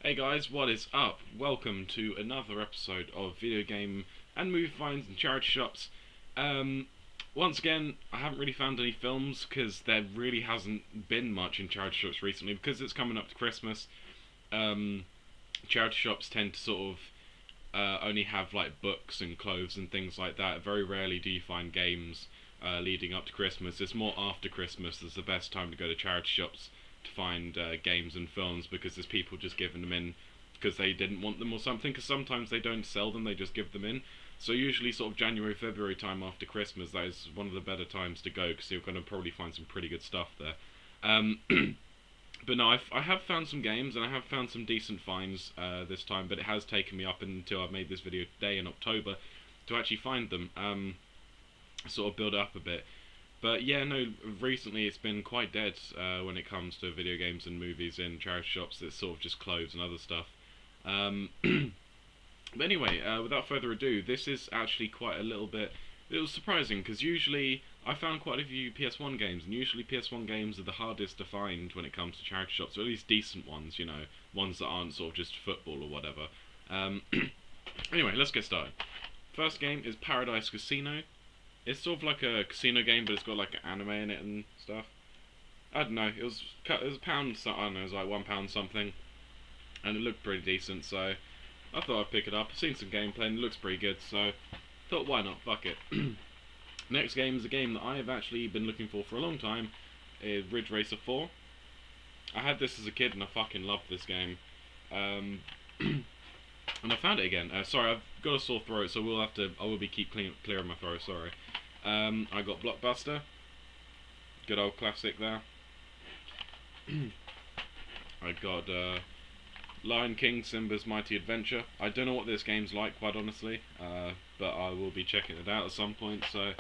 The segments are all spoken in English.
Hey guys, what is up? Welcome to another episode of Video Game and Movie Finds and Charity Shops. Um, Once again, I haven't really found any films because there really hasn't been much in charity shops recently because it's coming up to Christmas. Um, Charity shops tend to sort of only have like books and clothes and things like that. Very rarely do you find games leading up to Christmas. It's more after Christmas that's the best time to go to charity shops to find games and films because there's people just giving them in because they didn't want them or something. Because sometimes they don't sell them; they just give them in. So usually, sort of January, February time after Christmas, that is one of the better times to go because you're going to probably find some pretty good stuff there. Um, But no, I have found some games and I have found some decent finds this time, but it has taken me up until I've made this video today in October to actually find them, sort of build up a bit. But yeah, no, recently it's been quite dead when it comes to video games and movies in charity shops. It's sort of just clothes and other stuff. But anyway, without further ado, this is actually quite a little bit. It was surprising because usually I found quite a few PS1 games, and usually PS1 games are the hardest to find when it comes to charity shops, or at least decent ones, you know, ones that aren't sort of just football or whatever. Um, anyway, let's get started. First game is Paradise Casino. It's sort of like a casino game, but it's got like an anime in it and stuff. I don't know. It was a pound. I don't know. It was like £1 something, and it looked pretty decent. So I thought I'd pick it up. I've seen some gameplay and it looks pretty good. So thought why not? Fuck it. Next game is a game that I have actually been looking for a long time. Is Ridge Racer 4. I had this as a kid and I fucking loved this game. And I found it again. Sorry, I've got a sore throat, so I will be clearing my throat. Sorry. I got Blockbuster. Good old classic there. I got Lion King, Simba's Mighty Adventure. I don't know what this game's like, quite honestly, but I will be checking it out at some point. So,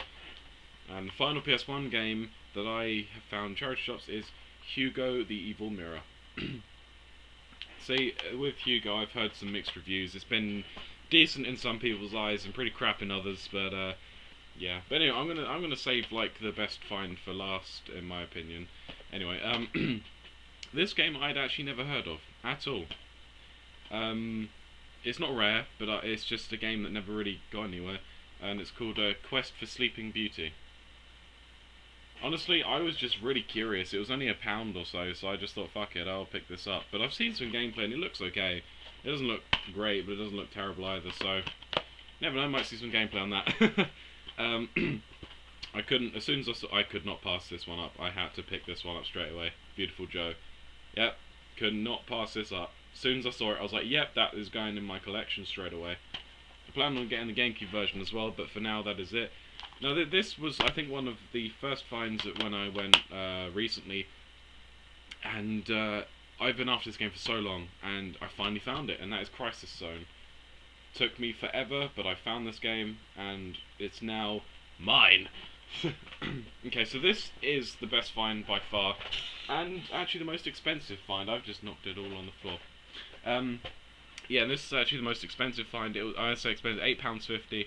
and the final PS1 game that I have found in charity shops is Hugo the Evil Mirror. See, with Hugo, I've heard some mixed reviews. It's been decent in some people's eyes and pretty crap in others, but yeah. But anyway, I'm gonna save like the best find for last, in my opinion. Anyway, this game I'd actually never heard of at all. It's not rare, but it's just a game that never really got anywhere, and it's called Quest for Sleeping Beauty. Honestly, I was just really curious. It was only £1 or so I just thought, fuck it, I'll pick this up. But I've seen some gameplay and it looks okay. It doesn't look great, but it doesn't look terrible either, so never know, I might see some gameplay on that. I couldn't, as soon as I saw, I could not pass this one up. I had to pick this one up straight away. Beautiful Joe. Yep, could not pass this up. As soon as I saw it, I was like, yep, that is going in my collection straight away. I plan on getting the GameCube version as well, but for now, that is it. Now, this was, I think, one of the first finds that when I went recently, and I've been after this game for so long, and I finally found it, and that is Crisis Zone. Took me forever, but I found this game, and it's now mine. Okay, so this is the best find by far, and actually the most expensive find. I've just knocked it all on the floor. Yeah, this is actually the most expensive find. I say expensive, £8.50.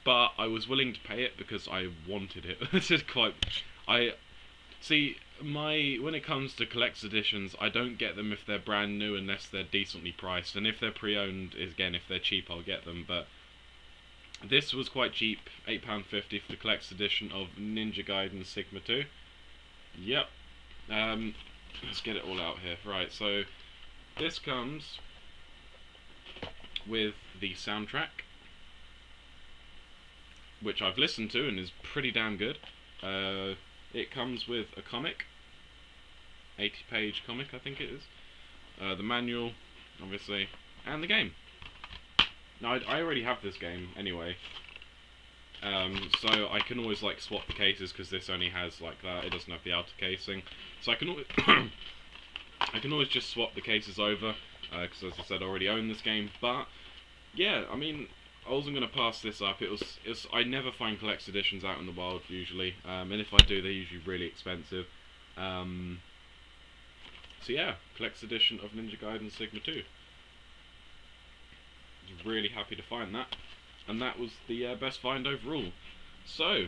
But I was willing to pay it because I wanted it. It's quite. I see when it comes to collector's editions, I don't get them if they're brand new unless they're decently priced, and if they're pre-owned, again, if they're cheap, I'll get them. But this was quite cheap, £8.50 for the collector's edition of Ninja Gaiden Sigma 2. Yep. Let's get it all out here. Right, so this comes with the soundtrack, which I've listened to and is pretty damn good. It comes with a comic, 80-page comic I think it is, the manual, obviously, and the game. Now I already have this game anyway, so I can always like swap the cases because this only has like that. It doesn't have the outer casing, so I can always I can always just swap the cases over because, as I said, I already own this game. But yeah, I mean, I wasn't going to pass this up. I never find collector's editions out in the wild usually, and if I do, they're usually really expensive. So yeah, collector's edition of Ninja Gaiden Sigma 2. Really happy to find that, and that was the best find overall. So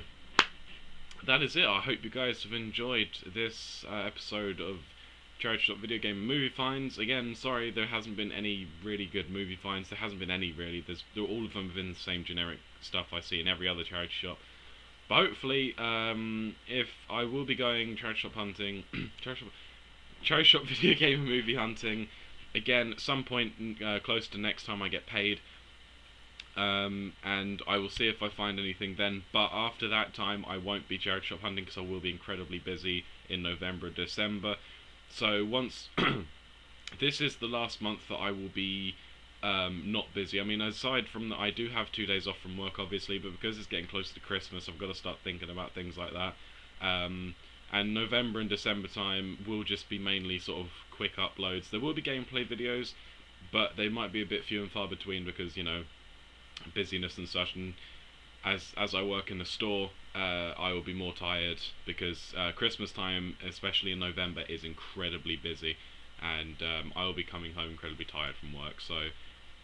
that is it. I hope you guys have enjoyed this episode of charity shop video game and movie finds. Again, sorry, there hasn't been any really good movie finds. There hasn't been any really. All of them have been the same generic stuff I see in every other charity shop. But hopefully, if I will be going charity shop hunting, charity shop video game and movie hunting, again at some point close to next time I get paid. And I will see if I find anything then, but after that time I won't be charity shop hunting because I will be incredibly busy in November and December. So once this is the last month that I will be not busy. I mean, aside from that, I do have 2 days off from work obviously, but because it's getting closer to Christmas I've got to start thinking about things like that. And November and December time will just be mainly sort of quick uploads. There will be gameplay videos, but they might be a bit few and far between because, you know, busyness and such, and as I work in a store, I will be more tired because Christmas time, especially in November, is incredibly busy, and I will be coming home incredibly tired from work. So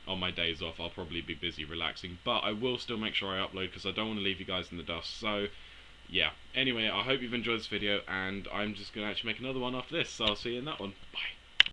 on my days off I'll probably be busy relaxing, but I will still make sure I upload because I don't want to leave you guys in the dust. So yeah, anyway, I hope you've enjoyed this video, and I'm just going to actually make another one after this, so I'll see you in that one. Bye.